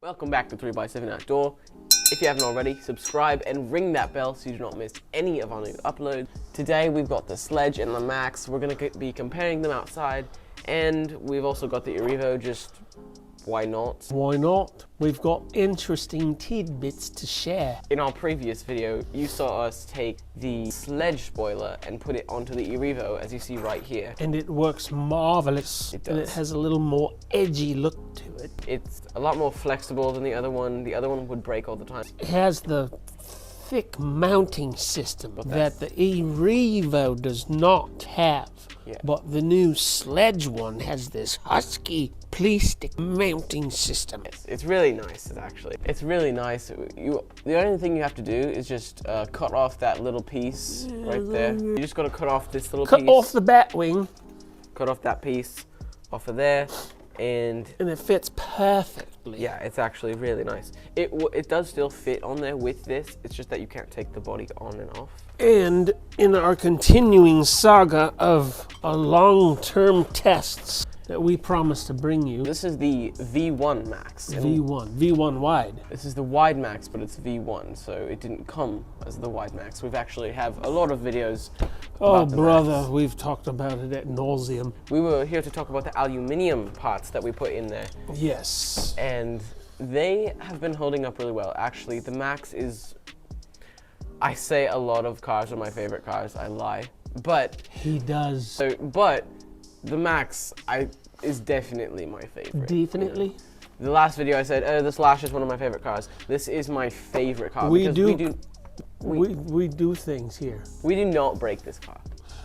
Welcome back to 3x7 Outdoor. If you haven't already, subscribe and ring that bell so you do not miss any of our new uploads. Today we've got the Sledge and the Maxx. We're going to be comparing them outside, and we've also got the Erivo. Just why not? Why not? We've got interesting tidbits to share. In our previous video, you saw us take the Sledge spoiler and put it onto the Erivo, as you see right here. And it works marvelous. It does. And it has a little more edgy look to it. It's a lot more flexible than the other one. The other one would break all the time. It has the thick mounting system that the Erivo does not have. Yeah. But the new Sledge one has this husky plastic mounting system. It's really nice, actually. It's really nice. The only thing you have to do is just cut off that little piece right there. You just got to cut off this little piece. Cut off the bat wing. Cut off that piece off of there, and it fits perfectly. yeah, it's actually really nice. It does still fit on there with this. It's just that you can't take the body on and off. And in our continuing saga of long-term tests that we promised to bring you. This is the V1 Maxx. V1 wide. This is the wide Maxx, but it's V1, so it didn't come as the wide Maxx. We've actually have a lot of videos about the brother, Maxx. we've talked about it at nauseum. We were here to talk about the aluminium parts that we put in there. Yes. And they have been holding up really well. Actually, the Maxx is, I say a lot of cars are my favorite cars. I lie. But he does. But the Maxx is definitely my favorite. Definitely. You know? The last video I said, oh, the Slash is one of my favorite cars. This is my favorite car. We do things here. We do not break this car.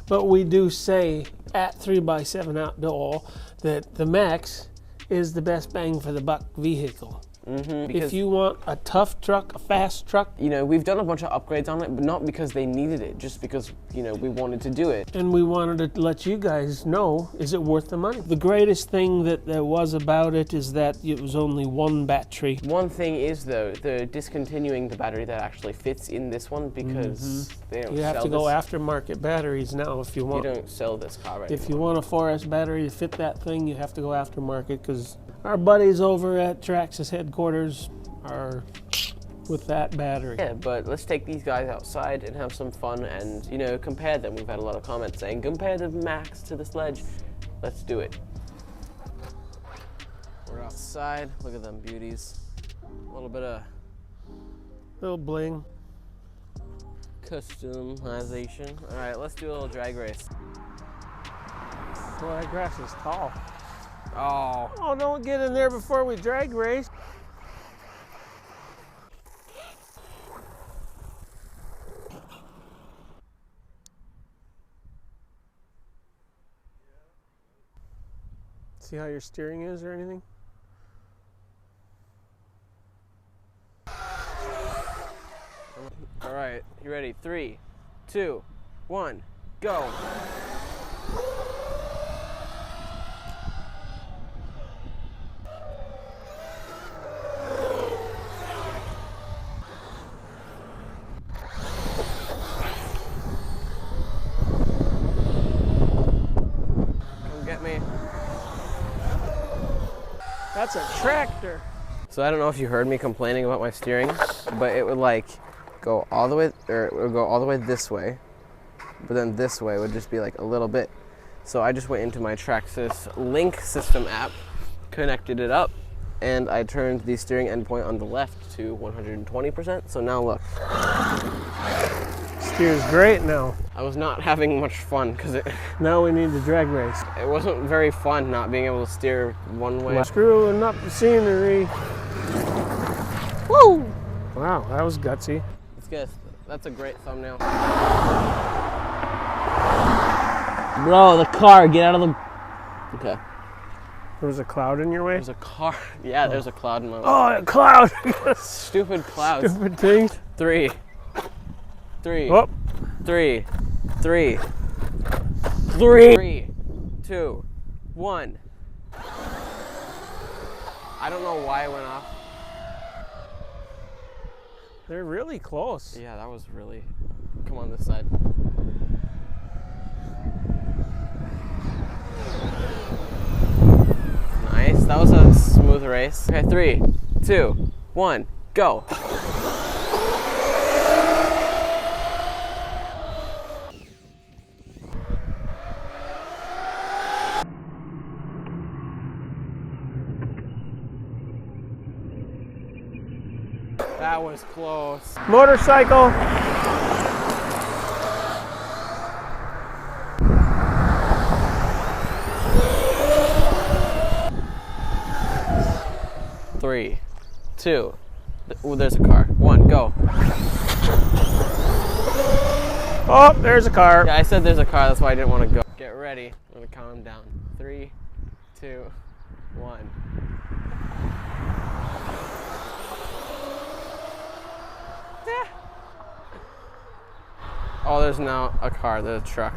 But we do say at 3x7 Outdoor that the Maxx is the best bang for the buck vehicle. If you want a tough truck, a fast truck. You know, we've done a bunch of upgrades on it, but not because they needed it, just because, you know, we wanted to do it. And we wanted to let you guys know, is it worth the money? The greatest thing that there was about it is that it was only one battery. One thing is, though, they're discontinuing the battery that actually fits in this one because they don't sell this. You have to go aftermarket batteries now if you want. You don't sell this car right If you want a 4S battery to fit that thing, you have to go aftermarket, because our buddies over at Traxxas headquarters are with that battery. Yeah, but let's take these guys outside and have some fun and, you know, compare them. We've had a lot of comments saying, compare the Maxx to the Sledge. Let's do it. We're outside. Look at them beauties. A little bit of Little bling. customization. All right, let's do a little drag race. Well, that grass is tall. Oh. Oh, don't get in there before we drag race. See how your steering is or anything? All right, you ready? 3, 2, 1, go. That's a tractor. So I don't know if you heard me complaining about my steering, but it would like go all the way, or it would go all the way this way, but then this way would just be like a little bit. So I just went into my Traxxas Link system app, connected it up, and I turned the steering endpoint on the left to 120%. So now look. Steers great now. I was not having much fun because Now we need the drag race. it wasn't very fun not being able to steer one way. Screwing up the scenery. Woo! Wow, that was gutsy. Let's get that's a great thumbnail. Bro, the car, get out of the... Okay. There was a cloud in your way? There's a car. Yeah, there's a cloud in my way. Oh, a cloud! Stupid clouds. Stupid thing. 3, 3, Oh. 3, 3, 2, 1. I don't know why it went off. They're really close. Yeah, that was really. Come on this side. Nice. That was a smooth race. Okay, 3, 2, 1, go. That was close. Motorcycle. Three, 2. Oh, there's a car. 1, go. Oh, there's a car. Yeah, I said there's a car. That's why I didn't want to go. Get ready. I'm gonna calm down. 3, 2, 1. Oh, there's now a car. There's a truck.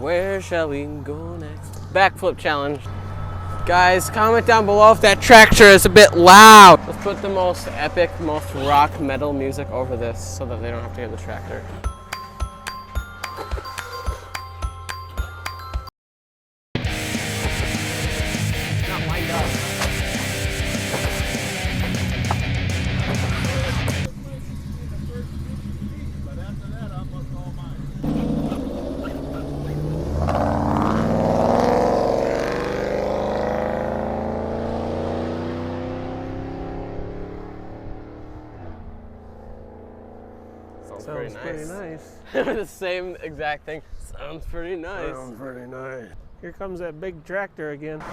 Where shall we go next? Backflip challenge. Guys, comment down below if that tractor is a bit loud. Let's put the most epic, most rock metal music over this so that they don't have to hear the tractor. Not lined up. Sounds pretty nice. The same exact thing. Sounds pretty nice. Sounds pretty nice. Here comes that big tractor again. No!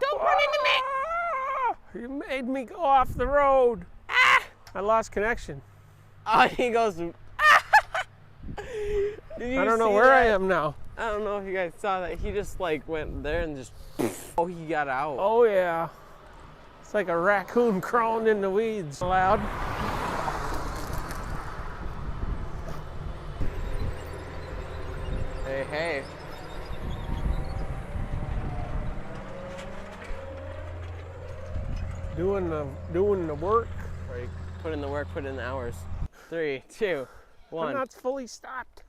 Don't run into me! You made me go off the road. I lost connection. Oh, he goes. Did you I don't know see where I that? am now. I don't know if you guys saw that. He just like went there and just. Oh, he got out. Oh yeah. It's like a raccoon crawling in the weeds. Loud. Hey, hey. Doing the work. Or you put in the work, put in the hours. 3, 2, 1. I'm not fully stopped.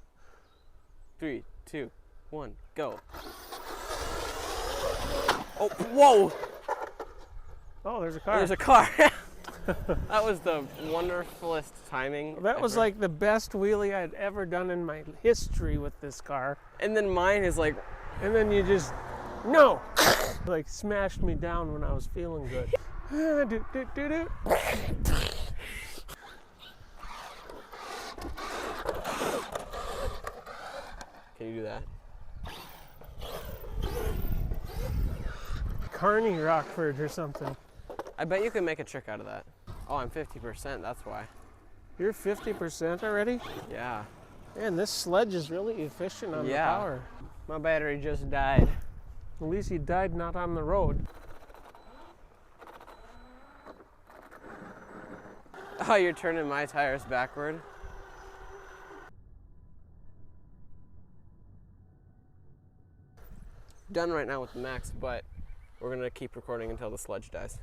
3, 2, 1, go. Oh, whoa! Oh, there's a car. There's a car. That was the wonderfulest timing. That was ever. like the best wheelie I'd ever done in my history with this car. And then mine is like. And then you just, no! Like smashed me down when I was feeling good. Do, do, do, do. Can you do that? Carney Rockford or something. I bet you can make a trick out of that. Oh, I'm 50%, that's why. You're 50% already? Yeah. Man, this Sledge is really efficient on the Yeah. power. My battery just died. At least he died not on the road. Oh, you're turning my tires backward? Done right now with the Maxx, but we're gonna keep recording until the Sledge dies.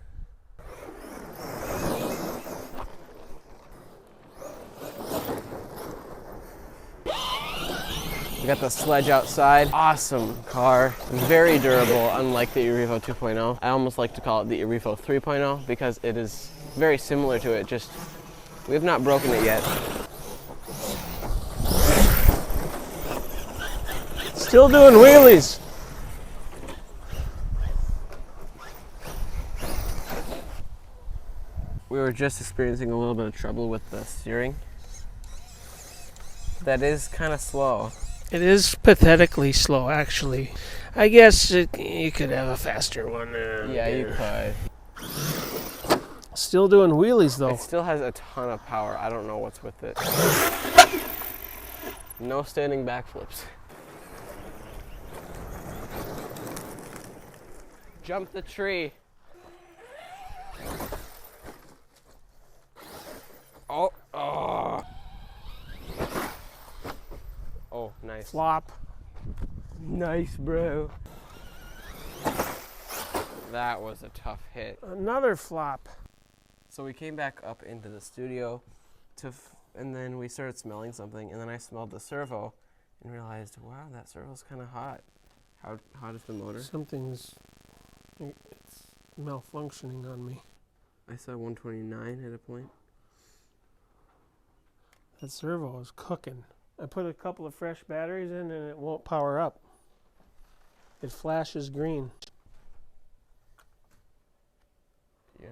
We got the Sledge outside. Awesome car. Very durable, unlike the Erevo 2.0. I almost like to call it the Erevo 3.0 because it is very similar to it, just we have not broken it yet. Still doing wheelies. We were just experiencing a little bit of trouble with the steering. That is kind of slow. It is pathetically slow, actually. I guess you could have a faster one. Yeah, you could. Still doing wheelies, though. It still has a ton of power. I don't know what's with it. No standing backflips. Jump the tree. Oh, oh. Oh, nice. Flop. Nice, bro. That was a tough hit. Another flop. So we came back up into the studio and then we started smelling something, and then I smelled the servo and realized, wow, that servo's kind of hot. How does the motor? Something's it's malfunctioning on me. I saw 129 at a point. That servo is cooking. I put a couple of fresh batteries in and it won't power up. It flashes green. Yeah.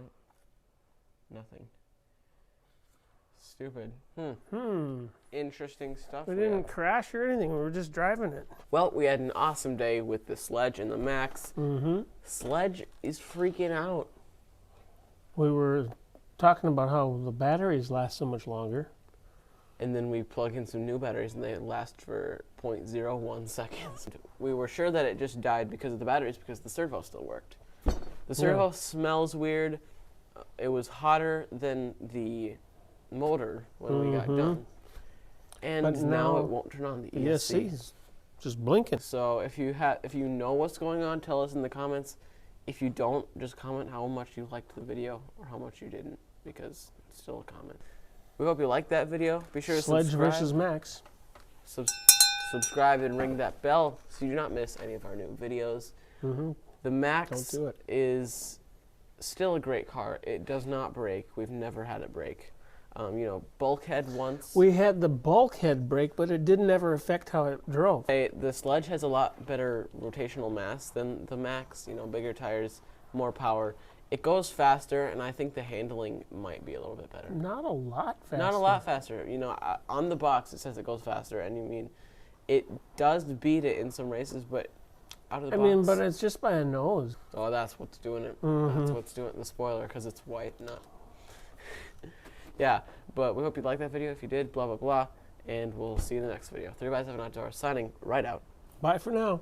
Nothing. Stupid. Interesting stuff. We didn't crash or anything. We were just driving it. Well, we had an awesome day with the Sledge and the Maxx. Sledge is freaking out. We were talking about how the batteries last so much longer. And then we plug in some new batteries and they last for 0.01 seconds. We were sure that it just died because of the batteries because the servo still worked. The servo smells weird. It was hotter than the motor when we got done. And But now now it won't turn on the The ESC. ESC is just blinking. So if you know what's going on, tell us in the comments. If you don't, just comment how much you liked the video or how much you didn't, because it's still a comment. We hope you liked that video. Be sure to Sledge subscribe. versus Maxx. Subscribe and ring that bell so you do not miss any of our new videos. The Maxx Don't do it. is still a great car. It does not break. We've never had it break. You know, bulkhead once. We had the bulkhead break, but it didn't ever affect how it drove. The Sledge has a lot better rotational mass than the Maxx. You know, bigger tires, more power. It goes faster, and I think the handling might be a little bit better. Not a lot faster. Not a lot faster. You know, on the box it says it goes faster, and you mean it does beat it in some races, but out of the box. I mean, but it's just by a nose. Oh, that's what's doing it. That's what's doing it. The spoiler, because it's white, not. Yeah, but we hope you liked that video. If you did, blah, blah, blah. And we'll see you in the next video. 3x7 Outdoors signing right out. Bye for now.